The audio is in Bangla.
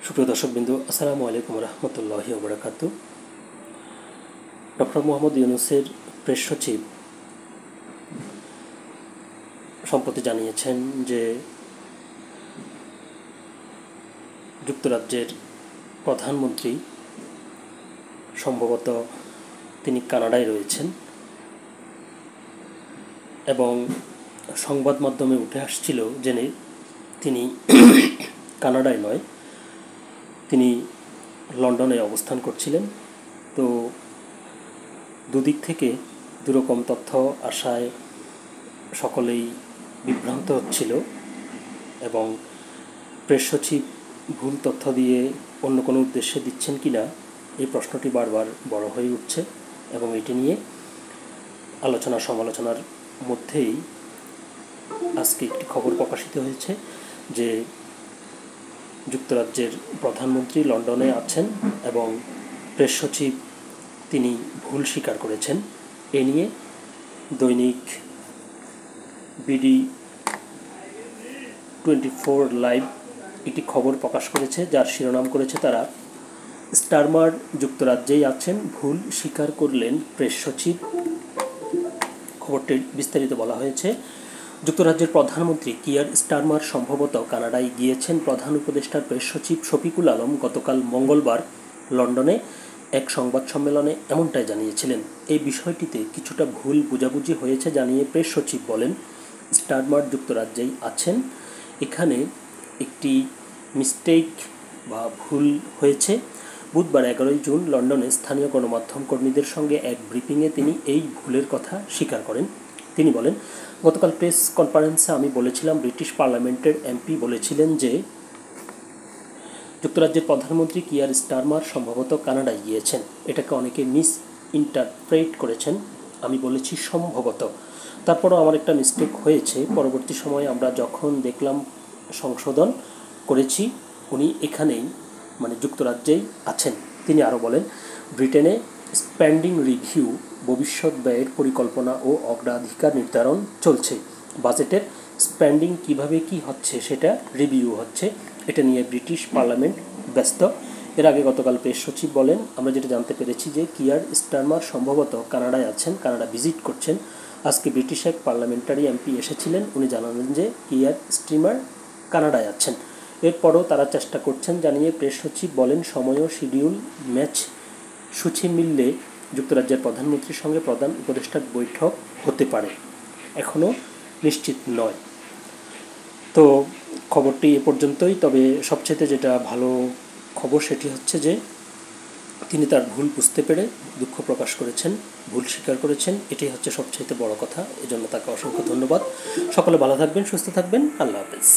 সুপ্রিয় দর্শকবৃন্দ, আসসালামু আলাইকুম রহমতুল্লাহি ওয়া বারাকাতুহু। ডক্টর মোহাম্মদ ইউনূসের প্রেস সচিব সম্প্রতি জানিয়েছেন যে যুক্তরাজ্যের প্রধানমন্ত্রী সম্ভবত তিনি কানাডায় রয়েছেন এবং সংবাদ মাধ্যমে উঠে আসছিল যে তিনি কানাডায় নয়, তিনি লন্ডনে অবস্থান করছিলেন। তো দুদিক থেকে দুরকম তথ্য আসায় সকলেই বিভ্রান্ত হচ্ছিল এবং প্রেস সচিব ভুল তথ্য দিয়ে অন্য কোনো উদ্দেশ্যে দিচ্ছেন কি না এই প্রশ্নটি বারবার বড় হয়ে উঠছে এবং এটি নিয়ে আলোচনা সমালোচনার মধ্যেই আজকে একটি খবর প্রকাশিত হয়েছে যে যুক্তরাজ্যের প্রধানমন্ত্রী লন্ডনে আছেন এবং প্রেস সচিব তিনি ভুল স্বীকার করেছেন। এ নিয়ে দৈনিক বিডি 24 লাইভ একটি খবর প্রকাশ করেছে, যার শিরোনাম করেছে তারা, স্টারমার যুক্তরাজ্যেই আছেন, ভুল স্বীকার করলেন প্রেস সচিব। খবরটির বিস্তারিত বলা হয়েছে, যুক্তরাজ্যের প্রধানমন্ত্রী কিয়ার স্টারমার সম্ভবত কানাডায় গিয়েছেন। প্রধান উপদেষ্টার প্রেস সচিব শফিকুল আলম গতকাল মঙ্গলবার লন্ডনে এক সংবাদ সম্মেলনে এমনটাই জানিয়েছিলেন। এই বিষয়টিতে কিছুটা ভুল বোঝাবুঝি হয়েছে জানিয়ে প্রেস সচিব বলেন, স্টারমার যুক্তরাজ্যেই আছেন। এখানে একটি মিস্টেক বা ভুল হয়েছে। বুধবার 11 জুন লন্ডনে স্থানীয় গণমাধ্যম কর্মীদের সঙ্গে এক ব্রিফিংয়ে তিনি এই ভুলের কথা স্বীকার করেন। তিনি বলেন, গতকাল প্রেস কনফারেন্সে আমি বলেছিলাম, ব্রিটিশ পার্লামেন্টের এমপি বলেছিলেন যে যুক্তরাজ্যের প্রধানমন্ত্রী কিয়ার স্টারমার সম্ভবত কানাডায় গিয়েছেন। এটাকে অনেকে মিস ইন্টারপ্রেট করেছেন। আমি বলেছি সম্ভবত। তারপরও আমার একটা মিস্টেক হয়েছে। পরবর্তী সময়ে আমরা যখন দেখলাম সংশোধন করেছি, উনি এখানেই মানে যুক্তরাজ্যেই আছেন। তিনি আরও বলেন, ব্রিটেনে স্পেন্ডিং রিভিউ, ভবিষ্যৎ ব্যয়ের পরিকল্পনা ও অগ্রাধিকার নির্ধারণ চলছে। বাজেটের স্পেন্ডিং কিভাবে কি হচ্ছে সেটা রিভিউ হচ্ছে। এটা নিয়ে ব্রিটিশ পার্লামেন্ট ব্যস্ত। এর আগে গতকাল প্রেস সচিব বলেন, আমরা যেটা জানতে পেরেছি যে কিয়ার স্টারমার সম্ভবত কানাডায় আছেন, কানাডা ভিজিট করছেন। আজকে ব্রিটিশ এক পার্লামেন্টারি এমপি এসেছিলেন, উনি জানালেন যে কিয়ার স্টারমার কানাডায় আছেন। এরপরও তারা চেষ্টা করছেন জানিয়ে প্রেস সচিব বলেন, সময় ও শিডিউল ম্যাচ সূচি মিললে যুক্তরাজ্যের প্রধানমন্ত্রীর সঙ্গে প্রধান উপদেষ্টার বৈঠক হতে পারে, এখনও নিশ্চিত নয়। তো খবরটি এ পর্যন্তই। তবে সবচেয়ে যেটা ভালো খবর সেটি হচ্ছে যে তিনি তার ভুল বুঝতে পেরে দুঃখ প্রকাশ করেছেন, ভুল স্বীকার করেছেন। এটাই হচ্ছে সবচেয়ে বড় কথা। এজন্য তাকে অসংখ্য ধন্যবাদ। সকলে ভালো থাকবেন, সুস্থ থাকবেন। আল্লাহ হাফেজ।